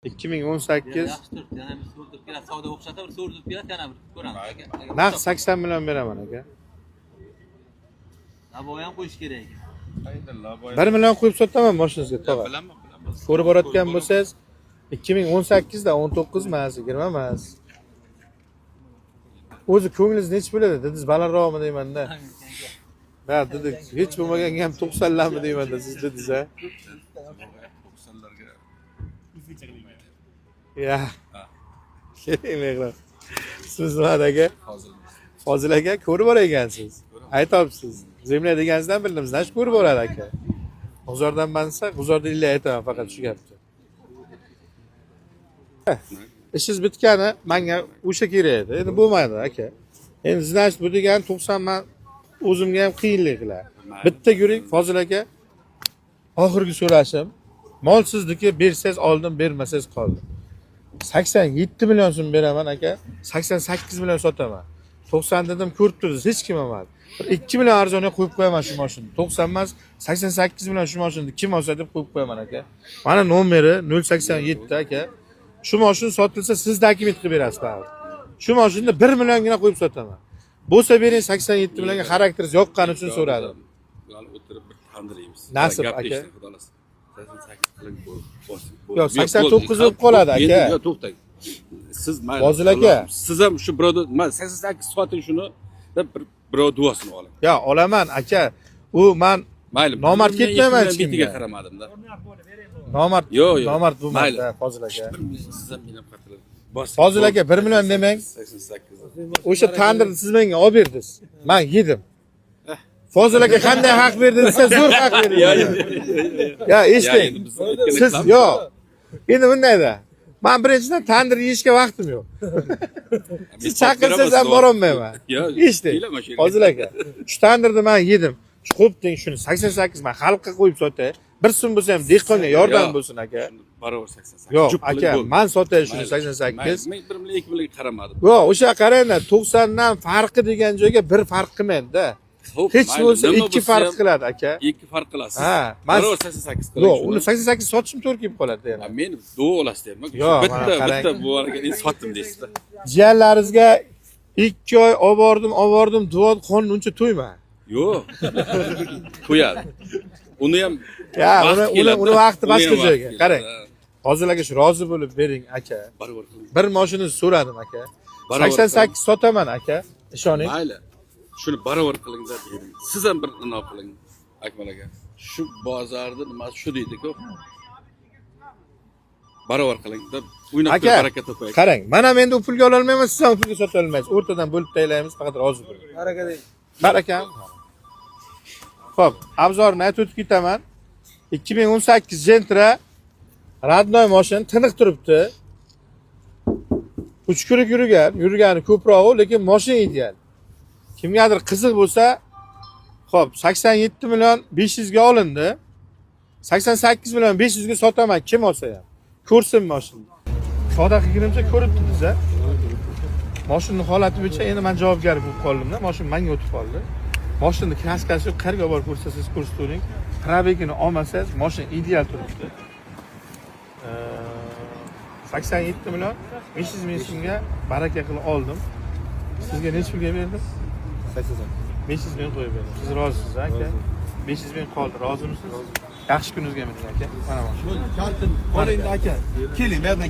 2018 yaxshi turibdi. Yana bir so'rib keladi. Savdo o'xshatib bir so'rib keladi, yana bir ko'ramiz aka. naqd 80 million beraman aka. Laboy ham qo'yish kerak ekan. 1 million qo'yib sotaman mashinangizga tog'a. Ko'rib borayotgan bo'lsangiz 2018 da 19 emas, 20 emas. O'zi ko'nglingiz nech bo'ladi? Dedingiz balandroqmi deymanda. Ha, dedik, hech bo'lmaganga ham 90 larmi deymanda siz dedingiz a? 90larga Ya. Kerak. Siz nima aka? Fozil aka ko'rib bor ekansiz. Aytibsiz. Zemlya deganingizdan bildim, znash ko'rib boradi aka. G'uzordan bansa, g'uzorda illa aytaman faqat shu gapni. Ishingiz bitgani, menga o'sha kerak edi. Endi bo'lmaydi aka. Endi znash bu degan 90 man o'zimga ham qiyinlik qilar. Bitta yuring Fozil aka. Oxirgi so'rashim, mol sizniki, bersangiz oldim, bermasangiz qoldi. 87 million so'm beraman aka. 88 million sotaman. 90 dedim, ko'rib tursiz, hech kim olmadi. 2 million arzonga qo'yib qo'yaman shu mashinani. 90 emas, 88 million shu mashinani kim olsa deb qo'yib qo'yaman aka. Mana nomeri 087 aka. Shu mashina sotilsa siz dokument qilib berasiz faqat. Shu mashinani 1 milliongina qo'yib sotaman. Bo'lsa bering 87 millionga xarakteringiz yoqqani uchun so'radim. ularni o'tirib bir tandiraymiz. Nasib aka. 88 qiling bo'lsin. Yo'q, 89 bo'lib qoladi aka. Yo'q, to'xtang. Siz mayli. Fozil aka. Siz ham shu birovda 88 soting shuni deb birov duosini oling. Ya olaman aka. U men Mayli. nomard ketmayman hech kimga. Betiga qaramadimda. Nomard. Yo'q, yo'q. Nomard bu Mayli. mayli Fozil aka. Siz ham meni qatiling. Fozil aka 1 million demang. 88. O'sha tandirni siz menga olib berdingiz. Men yedim. Fozil aka qanday haq berdi desa, zo'r haq berdi. Ya eshiting. Siz yo'q. Endi bundayda. Men birinchidan tandir yeyishga vaqtim yo'q. Siz chaqirsangiz ham bora olmayman. Eshiting. Fozil aka. Shu tandirni men yedim. Qo'pding shuni 88 men xalqqa qo'yib sotay. Bir so'm bo'lsa ham dehqonga yordam bo'lsin aka. Barobar 88. Yo'q aka, men sotay shuni 88. Men 1 million 2 million qaramadim. Yo'q, o'sha qaranglar, 90 dan farqi degan joyga bir farq qilmaydi-da. Hech bo'lsa 2 farq qiladi aka. 2 farq qilasiz. Ha, barobar 88 qiling. Yo'q, uni 88 sotishim to'g'ri kelib qoladi yana. Men duo olasiz deyman. Yo'q, bitta bu orada sotdim deysiz. Jiyanlaringizga 2 oy obordim, duo qonun uncha to'yma. Yo'q. To'yadi. Uni ham Ya, uni vaqti boshqa joyga. Qarang. Hozir aka shu rozi bo'lib bering aka. barobar qiling. Bir mashinani so'radim aka. 88 sotaman aka. Ishoning. Mayli. Shuni barobar qiling deb dedim. Siz ham bir nima qiling, Akmal aka. Shu bozorda nima shu deydi-ku. Barobar qiling deb o'ynab baraka topaylik. Qarang, men ham endi u pulga ola olmayman, siz ham pulga sota olmaysiz. O'rtadan bo'lib taylaymiz, faqat rozi bo'ling. Baraka deng. Baraka. Xo'p, obzorni aytib o'tib ketaman. 2018 Gentra radnoy mashina tiniq turibdi. 3 kunlik yurgani ko'proq, lekin mashina ideal. Kimgadir qiziq bo'lsa, xo'p, 87 million 500 ga olindi. 88 million 500 ga sotaman, kim olsa ham. Ko'rsin mashinani. Foda qilganimcha ko'rib turibsiz-a? Mashinning holati bo'yicha endi men javobgar bo'lib qoldim-da, mashina menga o'tib qoldi. Mashinani kraskasi qayerga borib ko'rsangiz ko'rsatavering. Probegini olmasangiz, mashina ideal turibdi. 87 million 500 ming so'mga baraka qilib oldim. Sizga necha pulga berdim? 500 ming qo'yib berdim. Siz rozisiz aka? 500 ming qoldi, rozimisiz? Yaxshi kuningizga mening aka. Mana mana. Kartin, qo'lingda aka. Keling, bu yerdan